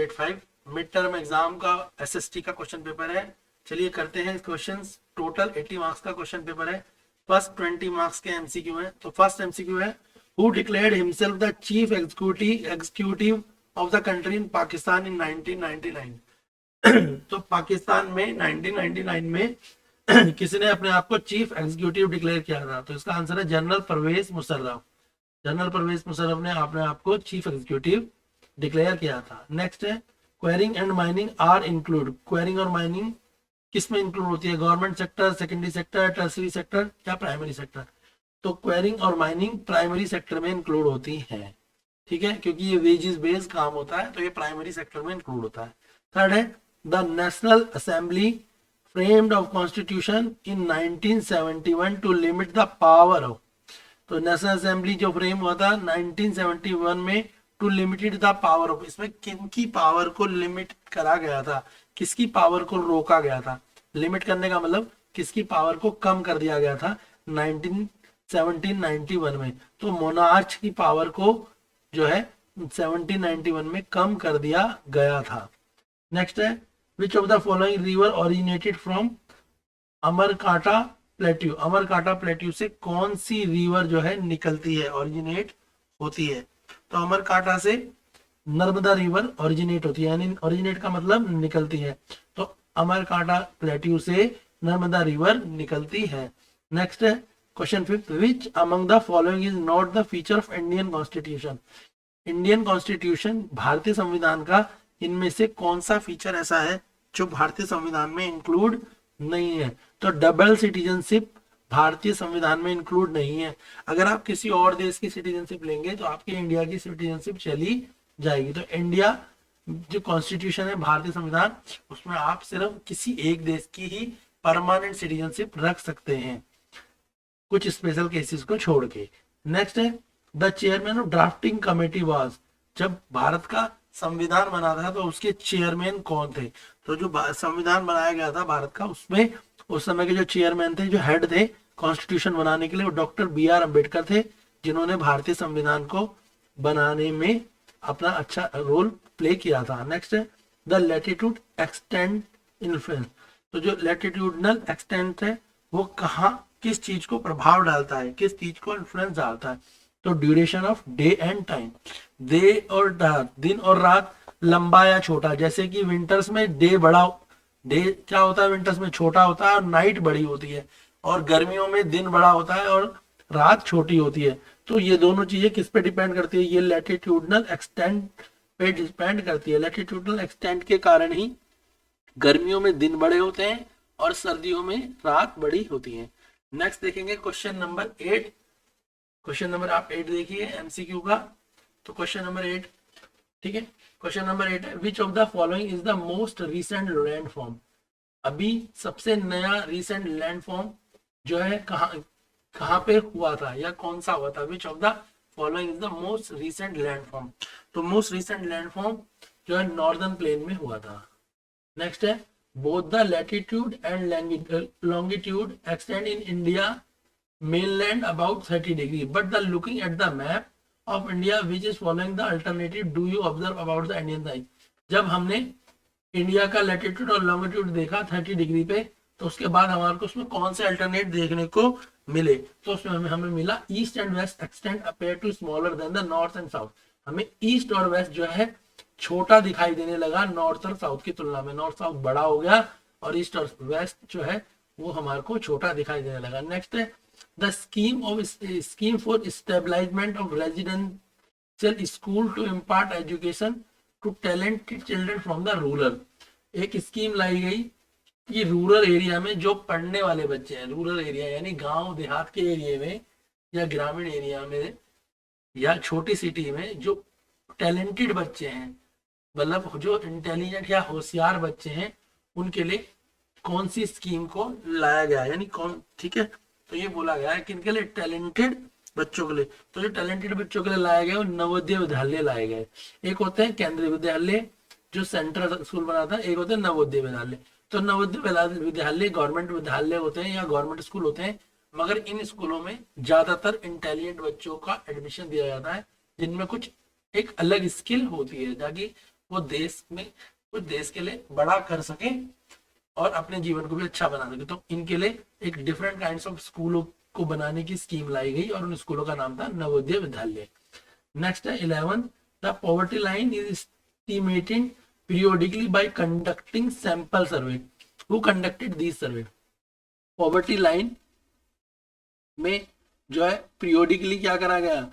85 mid term exam का SST का question paper है। चलिए करते हैं क्वेश्चंस। टोटल 80 मार्क्स का क्वेश्चन पेपर है। फर्स्ट 20 मार्क्स के एमसीक्यू है। तो फर्स्ट एमसीक्यू है, who declared himself the chief executive of the country in Pakistan in 1999। तो पाकिस्तान में 1999 में किसने अपने आप को चीफ एग्जीक्यूटिव डिक्लेयर किया था? तो इसका आंसर है जनरल परवेज मुशर्रफ। जनरल परवेज मुशर्रफ ने अपने आप को चीफ एग्जीक्यूटिव डिक्लेयर किया था। नेक्स्ट है, quarrying and mining are include. Quarrying और माइनिंग किस में इंक्लूड होती है? Government sector, secondary sector, tertiary sector या प्राइमरी सेक्टर? तो क्वेरिंग और माइनिंग प्राइमरी सेक्टर में इंक्लूड होती है, ठीक है, क्योंकि ये वेजेस बेस्ड काम होता है, तो ये प्राइमरी सेक्टर में इंक्लूड होता है। थर्ड है, the national assembly framed of constitution in 1971 to limit the power of. तो नेशनल असेंबली जो फ्रेम हुआ था 1971 में, to limited the power of, इसमें किनकी पावर को लिमिट करा गया था? किसकी पावर को रोका गया था? लिमिट करने का मतलब किसकी पावर को कम कर दिया गया था 1791 में? तो मोनार्च की पावर को जो है 1791 में कम कर दिया गया था। नेक्स्ट है, which of the following river originated from Amarkantak plateau. Amarkantak plateau से कौन सी रिवर जो है निकलती है, ओरिजिनेट होती है? तो अमरकांटा से नर्मदा रिवर ओरिजिनेट होती है, यानी ओरिजिनेट का मतलब निकलती है। तो अमरकांटा प्लेट्यू से नर्मदा रिवर निकलती है। नेक्स्ट है question fifth, which among the following is not the feature of Indian constitution. Indian constitution, भारतीय संविधान का इनमें से कौन सा फीचर ऐसा है जो भारतीय संविधान में इंक्लूड नहीं है? तो डबल सिटीजनशिप भारतीय संविधान में इंक्लूड नहीं है। अगर आप किसी और देश की सिटीजनशिप लेंगे तो आपकी इंडिया की सिटीजनशिप चली जाएगी। तो इंडिया जो कॉन्स्टिट्यूशन है, भारतीय संविधान, उसमें आप सिर्फ किसी एक देश की ही परमानेंट सिटीजनशिप रख सकते हैं, कुछ स्पेशल केसेस को छोड़ के। नेक्स्ट है, the chairman of drafting committee was. जब भारत का संविधान बना था तो उसके चेयरमैन कौन थे? तो जो संविधान बनाया गया था भारत का, उसमें उस समय के जो चेयरमैन थे, जो हेड थे कॉन्स्टिट्यूशन बनाने के लिए, वो डॉक्टर बी.आर. अम्बेडकर थे, जिन्होंने भारतीय संविधान को बनाने में अपना अच्छा रोल प्ले किया था। नेक्स्ट है, द लैटिट्यूड एक्सटेंड इन्फ्लुएंस। तो जो लैटिट्यूडनल एक्सटेंट है वो कहाँ, किस चीज को प्रभाव डालता है, किस चीज को इन्फ्लुएंस डालता है? तो duration of day and time, day और रात, दिन और रात, लंबा या छोटा। जैसे कि विंटर्स में डे बड़ा, डे क्या होता है विंटर्स में, छोटा होता है और नाइट बड़ी होती है, और गर्मियों में दिन बड़ा होता है और रात छोटी होती है। तो ये दोनों चीजें किस पे डिपेंड करती है? ये लैटिट्यूडनल एक्सटेंट पे डिपेंड करती है। लैटिट्यूडनल एक्सटेंट के कारण ही गर्मियों में दिन बड़े होते हैं और सर्दियों में रात बड़ी होती है। नेक्स्ट देखेंगे क्वेश्चन नंबर 8। क्वेश्चन नंबर आप 8 देखिए एमसीक्यू का। तो क्वेश्चन नंबर 8, ठीक है, क्वेश्चन नंबर 8 है, which of the following is the most recent landform. अभी सबसे नया रिसेंट लैंडफॉर्म जो है कहाँ पे हुआ था या कौन सा हुआ था? विच of the following is the most recent landform. तो मोस्ट रिसेंट लैंडफॉर्म जो है नॉर्दर्न प्लेन में हुआ था। नेक्स्ट है, both the latitude and longitude extend in India mainland about 30 degree, but the looking at the map of India which is following the alternative do you observe about the Indian side। जब हमने India का latitude और longitude देखा 30 degree पे, तो उसके बाद हमारे को उसमें कौन से अल्टरनेट देखने को मिले? तो उसमें हमें मिला east and west extend appear to smaller than the north and south. हमें ईस्ट और वेस्ट जो है छोटा दिखाई देने लगा नॉर्थ और साउथ की तुलना में। नॉर्थ साउथ बड़ा हो गया और ईस्ट और वेस्ट जो है वो हमारे को छोटा दिखाई देने लगा। नेक्स्ट है, the scheme for establishment of residential school to impart education to talented children from the rural। एक स्कीम लाई गई कि रूरल एरिया में जो पढ़ने वाले बच्चे हैं, रूरल एरिया यानी गांव देहात के एरिया में या ग्रामीण एरिया में या छोटी सिटी में जो टैलेंटेड बच्चे हैं, मतलब जो इंटेलिजेंट या होशियार बच्चे हैं, उनके लिए कौन सी स्कीम को लाया गया, यानी कौन, ठीक है। तो ये बोला गया है किनके लिए? टैलेंटेड बच्चों के लिए। तो जो टैलेंटेड बच्चों के लिए लाए गए वो नवोदय विद्यालय लाए गए। एक होते हैं केंद्रीय विद्यालय जो सेंट्रल स्कूल बना था, एक होते हैं नवोदय विद्यालय। तो नवोदय विद्यालय गवर्नमेंट विद्यालय होते हैं या गवर्नमेंट स्कूल होते हैं, मगर इन स्कूलों में ज्यादातर इंटेलिजेंट बच्चों का एडमिशन दिया जाता है जिनमें कुछ एक अलग स्किल होती है, ताकि वो देश में कुछ देश के लिए बड़ा कर सके और अपने जीवन को भी अच्छा बना सके। तो इनके लिए एक डिफरेंट काइंड ऑफ स्कूलों को बनाने की स्कीम लाई गई और उन स्कूलों का नाम था नवोदय विद्यालय। नेक्स्ट है 11, the poverty line is estimated periodically by conducting sample survey. Who conducted these survey? Poverty line में जो है पीरियोडिकली क्या करा गया,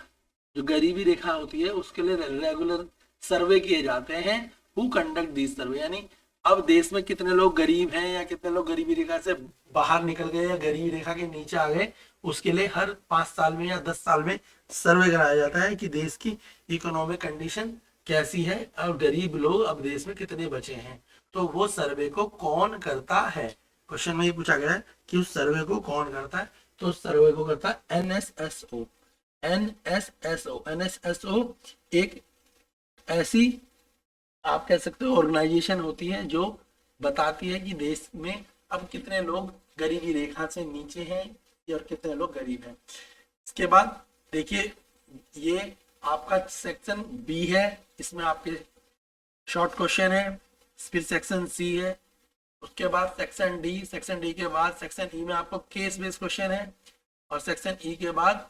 जो गरीबी रेखा होती है उसके लिए रेगुलर सर्वे किए जाते हैं। हु कंडक्ट दिस सर्वे, यानी अब देश में कितने लोग गरीब हैं या कितने लोग गरीबी रेखा से बाहर निकल गए या गरीबी रेखा के नीचे आ गए, उसके लिए हर 5 साल में या 10 साल में सर्वे कराया जाता है कि देश की इकोनॉमिक कंडीशन कैसी है और गरीब लोग अब देश में कितने बचे हैं। तो वो सर्वे को कौन करता है, क्वेश्चन में ये पूछा गया है कि उस सर्वे को कौन करता है। तो उस सर्वे को करता है एनएसएसओ। एनएसएसओ एक ऐसी आप कह सकते हो ऑर्गेनाइजेशन होती है जो बताती है कि देश में अब कितने लोग गरीबी रेखा से नीचे हैं और कितने लोग गरीब हैं। इसके बाद देखिए ये आपका सेक्शन बी है, इसमें आपके शॉर्ट क्वेश्चन है, फिर सेक्शन सी है, उसके बाद सेक्शन डी के बाद सेक्शन ई में आपको केस बेस्ड क्वेश्चन है और सेक्शन ई के बाद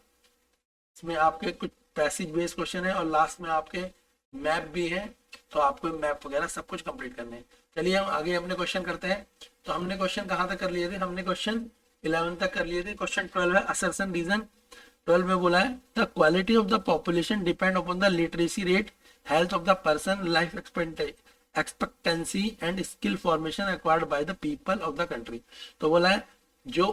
इसमें आपके कुछ पैसेज बेस्ड क्वेश्चन है और लास्ट में आपके मैप भी है। तो आपको मैप वगैरह सब कुछ कंप्लीट करने हैं। चलिए हम आगे अपने क्वेश्चन करते हैं। तो हमने क्वेश्चन कहाँ तक कर लिए थे, हमने क्वेश्चन 11 तक कर लिए थे। क्वेश्चन 12 है असर्शन रीजन। 12 में बोला है the quality of the population depend upon the literacy rate, health of the person, life expectancy and skill formation acquired by the people of the country. तो बोला है जो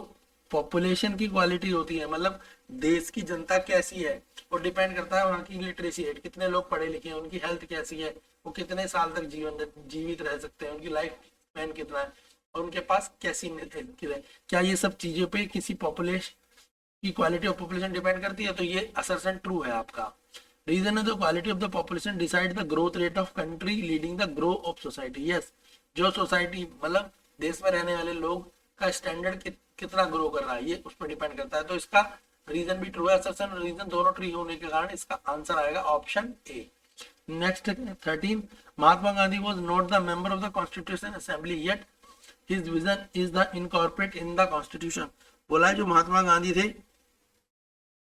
पॉपुलेशन की क्वालिटी होती है, मतलब देश की जनता कैसी है, वो डिपेंड करता है वहाँ की लिटरेसी रेट, कितने लोग पढ़े लिखे हैं, उनकी हेल्थ कैसी है, वो कितने साल तक जीवित रह सकते हैं, उनकी लाइफ स्पैन कितना है और उनके पास कैसी है, क्या ये सब चीजों पे किसी पॉपुलेशन की क्वालिटी ऑफ पॉपुलेशन डिपेंड करती है। तो ये असर्शन ट्रू है आपका। रीजन है the quality of the population decide the growth rate of country leading the grow of society. Yes, जो सोसाइटी मतलब देश में रहने वाले लोग का स्टैंडर्ड कितना ग्रो कर रहा है ये उस पर डिपेंड करता है। तो इसका रीजन भी ट्रू है, असर्शन रीजन दोनों ट्रू होने के कारण इसका आंसर आएगा option A. Next 13, Mahatma Gandhi was not the member of the constitution assembly yet his vision is the incorporate in the constitution. बोला है जो महात्मा गांधी थे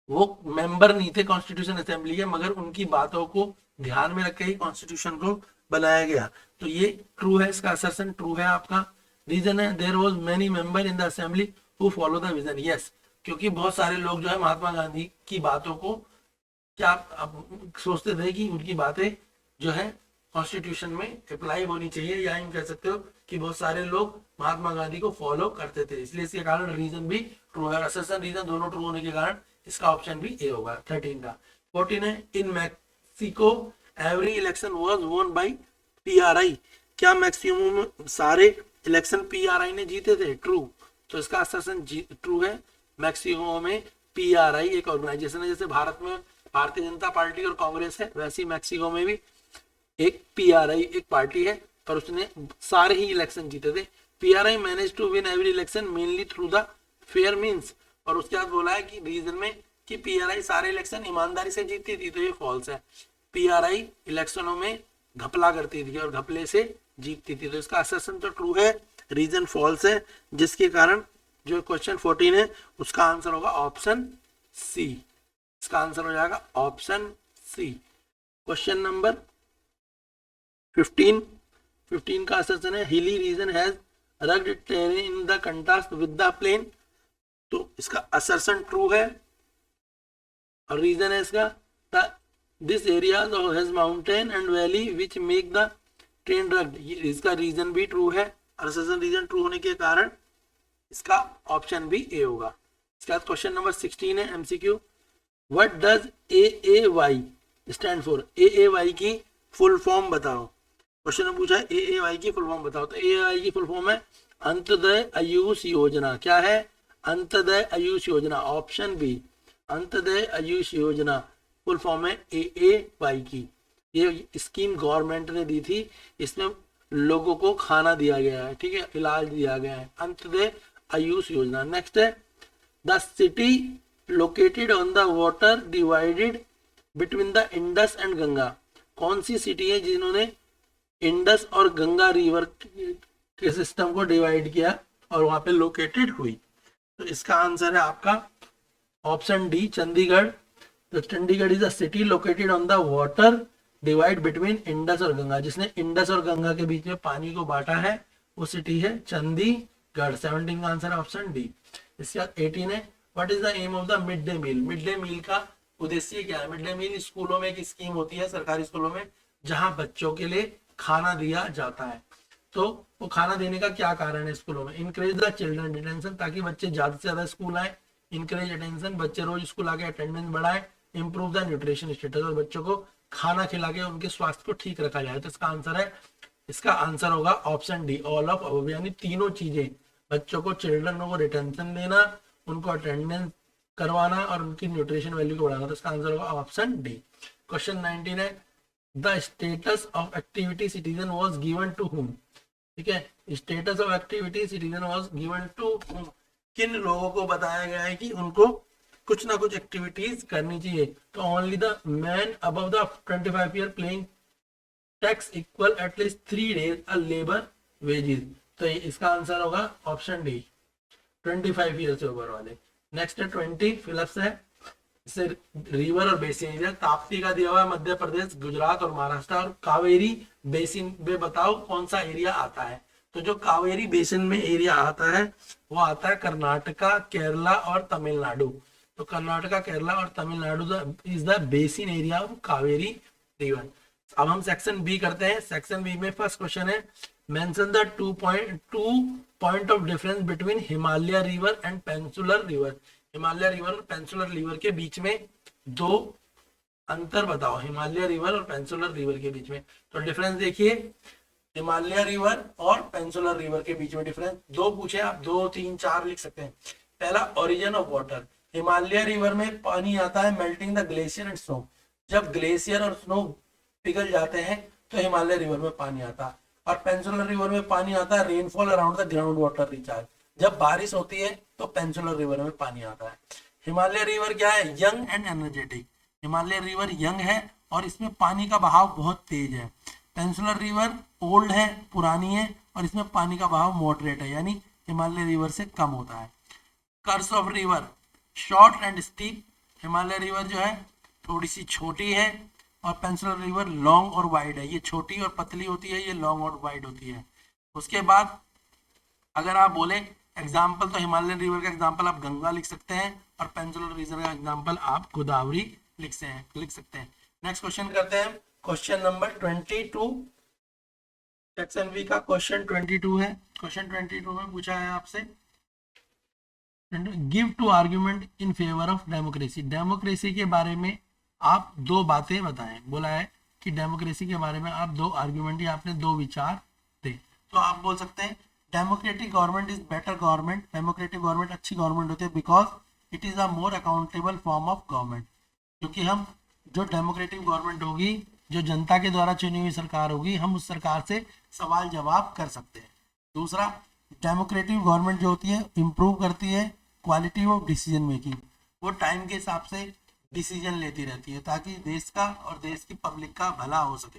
वो मेंबर नहीं थे कॉन्स्टिट्यूशन असेंबली के, मगर उनकी बातों को ध्यान में रख के ही कॉन्स्टिट्यूशन को बनाया गया। तो ये ट्रू है, इसका असर्शन ट्रू है आपका। रीजन है there was many member in the assembly who follow the vision. Yes, क्योंकि बहुत सारे लोग जो है महात्मा गांधी की बातों को क्या सोचते थे कि उनकी बातें जो है कॉन्स्टिट्यूशन में अप्लाई होनी चाहिए, या यूं कह सकते हो कि बहुत सारे लोग महात्मा गांधी को फॉलो करते थे, इसलिए इसके कारण रीजन भी ट्रू है। असर्शन रीजन दोनों ट्रू होने के कारण इसका ऑप्शन भी ए होगा 13 का। 14 है इन मैक्सिको एवरी इलेक्शन वाज वोन बाय पीआरआई। क्या मैक्सिमम में सारे इलेक्शन पीआरआई ने जीते थे? ट्रू। तो इसका असर्शन ट्रू है। मैक्सिको में पीआरआई एक ऑर्गेनाइजेशन है, जैसे भारत में भारतीय जनता पार्टी और कांग्रेस है, वैसे ही मैक्सिको में भी एक पीआरआई एक पार्टी है, पर उसने सारे ही इलेक्शन जीते थे। PRI manage to win every election mainly through the fair means. और उसके बाद बोला है कि रीजन में कि पीआरआई सारे इलेक्शन ईमानदारी से जीतती थी, तो ये फॉल्स है। पीआरआई इलेक्शनों में घपला करती थी और घपले से जीतती थी, तो इसका असर्शन तो ट्रू है, रीजन फॉल्स है, जिसके कारण जो क्वेश्चन 14 है उसका आंसर होगा ऑप्शन सी। इसका आंसर हो जाएगा ऑप्शन सी। क्वेश्चन नंबर 15 का असर्शन है hilly region has rugged terrain in the contrast with the plain. तो इसका असर्शन ट्रू है और रीजन है इसका this area has mountain and valley which make the terrain rugged. इसका रीजन भी ट्रू है, असर्शन रीजन ट्रू होने के कारण इसका ऑप्शन भी ए होगा। इसके बाद क्वेश्चन नंबर 16 है MCQ. What does AAY stand for? AAY की फुल फॉर्म बताओ। क्वेश्चन में पूछा है एएवाई की फुल फॉर्म बताओ। तो एएवाई की फुल फॉर्म है अंत्योदय आयुष योजना। क्या है? अंत्योदय आयुष योजना, ऑप्शन बी। अंत्योदय आयुष योजना फुल फॉर्म है एएवाई की। ये स्कीम गवर्नमेंट ने दी थी, इसमें लोगों को खाना दिया गया है, ठीक है, इलाज दिया गया है, अंत्योदय आयुष योजना। नेक्स्ट है the city located on the water divided between the Indus and Ganga. कौन सी सिटी है जिन्होंने इंडस और गंगा रिवर के सिस्टम को डिवाइड किया और वहां पे लोकेटेड हुई। तो इसका आंसर है आपका ऑप्शन डी, चंडीगढ़। तो Chandigarh is a city located on the water divide between Indus और गंगा। जिसने इंडस और गंगा के बीच में पानी को बांटा है वो सिटी है चंडीगढ़। 17 का आंसर है ऑप्शन डी। इसके बाद 18 है, what is the aim of the mid day meal. Mid day meal का उद्देश्य क्या है? मिड डे मील स्कूलों में एक स्कीम होती है, सरकारी स्कूलों में, जहां बच्चों के लिए खाना दिया जाता है। तो वो खाना देने का क्या कारण है स्कूलों में? इनकरेज द चिल्ड्रन डिटेंशन, ताकि बच्चे ज्यादा से ज्यादा स्कूल आए। इनकरेज अटेंशन, बच्चे रोज स्कूल आके अटेंडेंस बढ़ाए। इंप्रूव द न्यूट्रिशन स्टेटस, और बच्चों को खाना खिला के उनके स्वास्थ्य को ठीक रखा जाए। तो इसका आंसर होगा option D, all of above, यानी तीनों चीजें। बच्चों को, चिल्ड्रन को रिटेंशन देना, उनको अटेंडेंस करवाना और उनकी न्यूट्रिशन वैल्यू को बढ़ाना। तो इसका आंसर होगा ऑप्शन डी। क्वेश्चन 19 है, the status of activity citizen was given to whom. ठीक है, status of activity citizen was given to whom, किन लोगों को बताया गया है कि उनको कुछ ना कुछ एक्टिविटीज करनी चाहिए। तो only the man above the 25 year playing tax equal at least 3 days a labour wages. तो इसका आंसर होगा ऑप्शन डी, 25 ईयर से ऊपर वाले। नेक्स्ट है 20 फिलिप्स है, इससे रिवर और बेसिन एरिया। ताप्ती का दिया हुआ है मध्य प्रदेश, गुजरात और महाराष्ट्र। और कावेरी बेसिन में बताओ कौन सा एरिया आता है। तो जो कावेरी बेसिन में एरिया आता है वो आता है कर्नाटका, केरला और तमिलनाडु। तो कर्नाटका, केरला और Tamil Nadu is the basin area of Kaveri river. अब हम सेक्शन बी करते हैं। सेक्शन बी में फर्स्ट क्वेश्चन है, mention the two point of difference between Himalaya river and peninsular river. Himalaya river और पेंसुलर रिवर के बीच में दो अंतर बताओ, हिमालय रिवर और पेंसुलर रिवर के बीच में। तो डिफरेंस देखिए, हिमालय रिवर और पेंसुलर रिवर के बीच में डिफरेंस दो पूछे, आप 2, 3, 4 लिख सकते हैं। पहला, origin of water. Himalaya river में पानी आता है melting the glacier and snow. जब ग्लेशियर और स्नो पिघल जाते हैं तो हिमालय रिवर में पानी आता है। और पेंसुलर रिवर में पानी आता है rainfall around the ground water recharge. जब बारिश होती है तो पेंसुलर रिवर में पानी आता है। हिमालय रिवर क्या है? Young and energetic. Himalaya river young है और इसमें पानी का बहाव बहुत तेज है। पेंसुलर रिवर ओल्ड है, पुरानी है, और इसमें पानी का बहाव मॉडरेट है, यानी हिमालय रिवर से कम होता है। Course of river, short and steep. Himalaya river जो है थोड़ी सी छोटी है और पेंसुलर रिवर लॉन्ग और वाइड है। ये छोटी और पतली होती है, ये लॉन्ग और वाइड होती है। उसके बाद अगर आप बोले एग्जाम्पल, तो हिमालय रिवर का एग्जाम्पल आप गंगा लिख सकते हैं और पेंसुलर रिवर का एग्जाम्पल आप गोदावरी लिख सकते हैं। नेक्स्ट क्वेश्चन करते हैं, क्वेश्चन नंबर 22। सेक्शन बी का क्वेश्चन 22 है। क्वेश्चन 22 में पूछा है आपसे, give two argument in favour of democracy. Democracy के बारे में आप दो बातें बताएं। बोला है कि डेमोक्रेसी के बारे में आप दो आर्ग्यूमेंट या आपने दो विचार दे। तो आप बोल सकते हैं democratic government is better government. Democratic government अच्छी गवर्नमेंट होती है because it is a more accountable form of government. क्योंकि हम जो डेमोक्रेटिक गवर्नमेंट होगी, जो जनता के द्वारा चुनी हुई सरकार होगी, हम उस सरकार से सवाल जवाब कर सकते हैं। दूसरा, डेमोक्रेटिक गवर्नमेंट जो होती है इंप्रूव करती है क्वालिटी ऑफ डिसीजन मेकिंग। वो टाइम के हिसाब से डिसीजन लेती रहती है ताकि देश का और देश की पब्लिक का भला हो सके।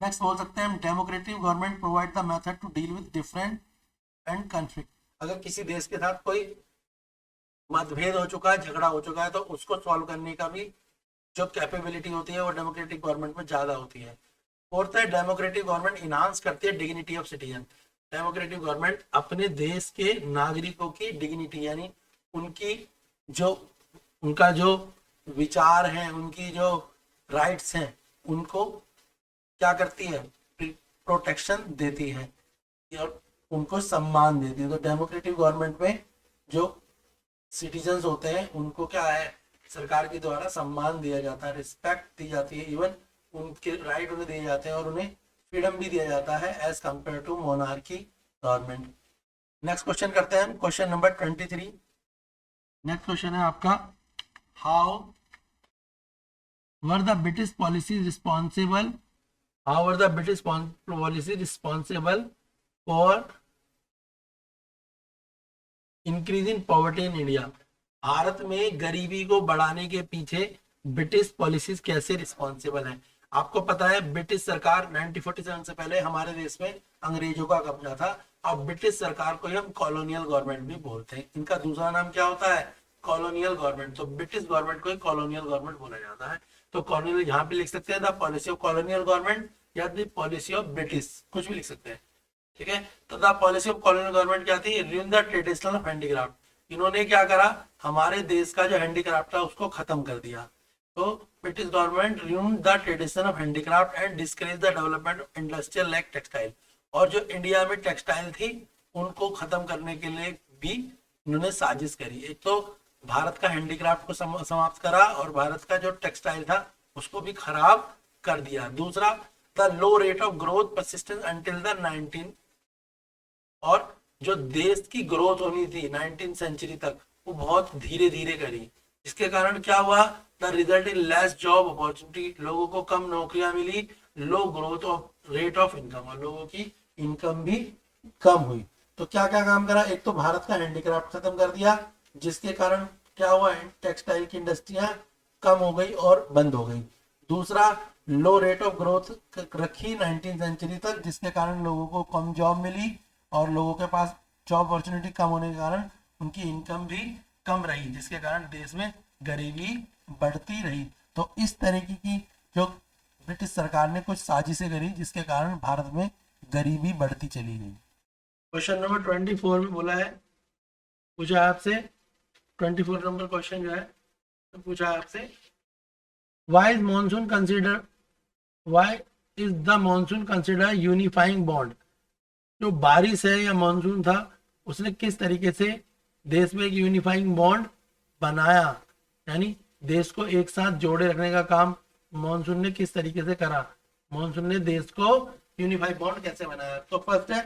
नेक्स्ट बोल सकते हैं हम, democratic government provide the method to deal with different and conflict. अगर किसी देश के साथ कोई मतभेद हो चुका है, झगड़ा हो चुका है, तो उसको सॉल्व करने का भी जो कैपेबिलिटी होती है वो डेमोक्रेटिक गवर्नमेंट में ज्यादा होती है। फोर्थ है, डेमोक्रेटिक गवर्नमेंट इनहांस करती है dignity of citizen. Democratic government अपने देश के नागरिकों की डिग्निटी, यानी उनका जो विचार है, उनकी जो राइट्स हैं, उनको क्या करती है? प्रोटेक्शन देती है और उनको सम्मान देती है। तो डेमोक्रेटिक गवर्नमेंट में जो सिटीजन्स होते हैं उनको क्या है? सरकार के द्वारा सम्मान दिया जाता है, रिस्पेक्ट दी जाती है, इवन उनके राइट उन्हें दिए जाते हैं और उन्हें फ्रीडम भी दिया जाता है as compare to monarchy government. Next question करते हैं हम, क्वेश्चन नंबर 23। नेक्स्ट क्वेश्चन है आपका, how were the British policy responsible for increasing poverty in India. Bharat में गरीबी को बढ़ाने के पीछे ब्रिटिश पॉलिसीज कैसे रिस्पॉन्सिबल है? आपको पता है ब्रिटिश सरकार 1947 से पहले हमारे देश में अंग्रेजों का कब्जा था। अब ब्रिटिश सरकार को ही हम कॉलोनियल गवर्नमेंट भी बोलते हैं। इनका दूसरा नाम क्या होता है? Colonial government. तो ब्रिटिश गवर्नमेंट को ही कॉलोनियल गवर्नमेंट बोला जाता है। तो कॉलोनियल यहाँ पे लिख सकते हैं the policy of colonial government या द पॉलिसी ऑफ ब्रिटिश, कुछ भी लिख सकते हैं। ठीक है, तो the policy of colonial government क्या थी? रूइन द ट्रेडिशनल ऑफ हैंडीक्राफ्ट। इन्होंने क्या करा? हमारे देश का जो हैंडीक्राफ्ट था उसको खत्म कर दिया। तो British government रूइन the tradition of handicraft and discourage the development of industrial like textile. और जो इंडिया में टेक्सटाइल थी उनको खत्म करने के लिए भी इन्होंने साजिश करी। एक तो भारत का हैंडीक्राफ्ट को समाप्त करा और भारत का जो टेक्सटाइल था उसको भी खराब कर दिया। दूसरा, the low rate of growth persistence until the 19, और जो देश की ग्रोथ होनी थी 19th सेंचुरी तक वो बहुत धीरे धीरे करी, जिसके कारण क्या हुआ? The result in less job opportunity. लोगों को कम नौकरियां मिली, low growth of rate of income, और लोगों की इनकम भी कम हुई। तो क्या क्या काम करा? एक तो भारत का हैंडीक्राफ्ट खत्म कर दिया, जिसके कारण क्या हुआ? टेक्सटाइल की इंडस्ट्रियां कम हो गई और बंद हो गई। दूसरा, लो रेट ऑफ ग्रोथ रखी 19th सेंचुरी तक, जिसके कारण लोगों को कम जॉब मिली और लोगों के पास जॉब अपॉर्चुनिटी कम होने के कारण उनकी इनकम भी कम रही, जिसके कारण देश में गरीबी बढ़ती रही। तो इस तरीके की जो ब्रिटिश सरकार ने कुछ साजिशें करी जिसके कारण भारत में गरीबी बढ़ती चली गई। क्वेश्चन नंबर 24 में बोला है, पूछा है आपसे 24 नंबर क्वेश्चन जो है तो पूछा है आपसे, why is monsoon consider unifying bond. जो बारिश है या मॉनसून था उसने किस तरीके से देश में एक यूनिफाइंग बॉन्ड बनाया, यानी देश को एक साथ जोड़े रखने का काम मॉनसून ने किस तरीके से करा? मॉनसून ने देश को यूनिफाइड बॉन्ड कैसे बनाया? तो फर्स्ट है,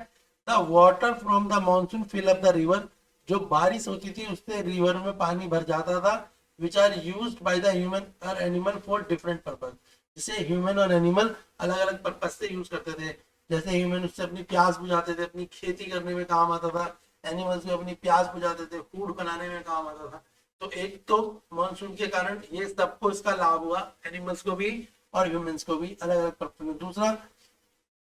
the water from the monsoon fill up the river. जो बारिश होती थी उससे रिवर में पानी भर जाता था, which are used by the human और एनिमल फॉर डिफरेंट पर्पस। जिसे ह्यूमन और एनिमल अलग अलग पर्पस से यूज करते थे। जैसे ह्यूमन उससे अपनी प्यास बुझाते थे, अपनी खेती करने में काम आता था। एनिमल्स भी अपनी प्यास बुझाते थे, फूड बनाने में काम आता था। तो एक तो मॉनसून के कारण ये सबको इसका लाभ हुआ, एनिमल्स को भी और ह्यूमंस को भी अलग अलग पर्पस में। दूसरा,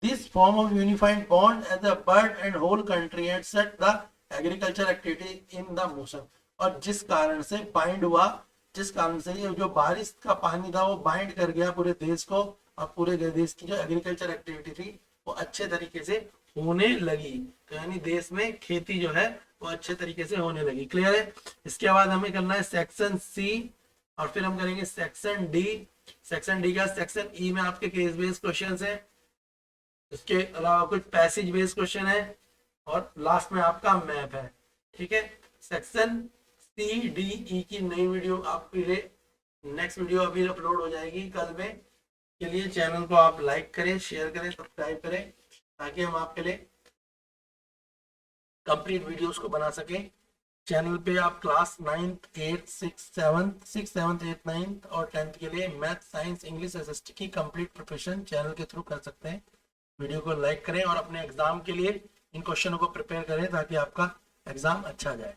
this form of unified bond as a bird and whole country and set the agriculture activity in the motion. और जिस कारण से बाइंड हुआ, जिस कारण से ये जो बारिश का पानी था वो बाइंड कर गया पूरे देश को, और पूरे देश की जो एग्रीकल्चर एक्टिविटी थी वो अच्छे तरीके से होने लगी। तो यानी देश में खेती जो है वो अच्छे तरीके से होने लगी। क्लियर है? इसके बाद हमें करना है सेक्शन सी और फिर हम करेंगे सेक्शन डी। सेक्शन डी का सेक्शन ई में आपके केस बेस्ड क्वेश्चन है, इसके अलावा कुछ पैसेज बेस्ड क्वेश्चन है और लास्ट में आपका मैप है। ठीक है, सेक्शन सी डी ई की नई वीडियो आपके लिए, नेक्स्ट वीडियो अभी अपलोड हो जाएगी कल में। के लिए चैनल को आप लाइक करें, शेयर करें, सब्सक्राइब करें, ताकि हम आपके लिए कंप्लीट वीडियोस को बना सकें। चैनल पे आप class 9th 8th 6th 7th 8th 9th और 10th के लिए मैथ साइंस इंग्लिश एसएसटी की कंप्लीट प्रिपरेशन चैनल के थ्रू कर सकते हैं। वीडियो को लाइक करें और अपने एग्जाम के लिए इन क्वेश्चनों को प्रिपेयर करें ताकि आपका एग्जाम अच्छा जाए।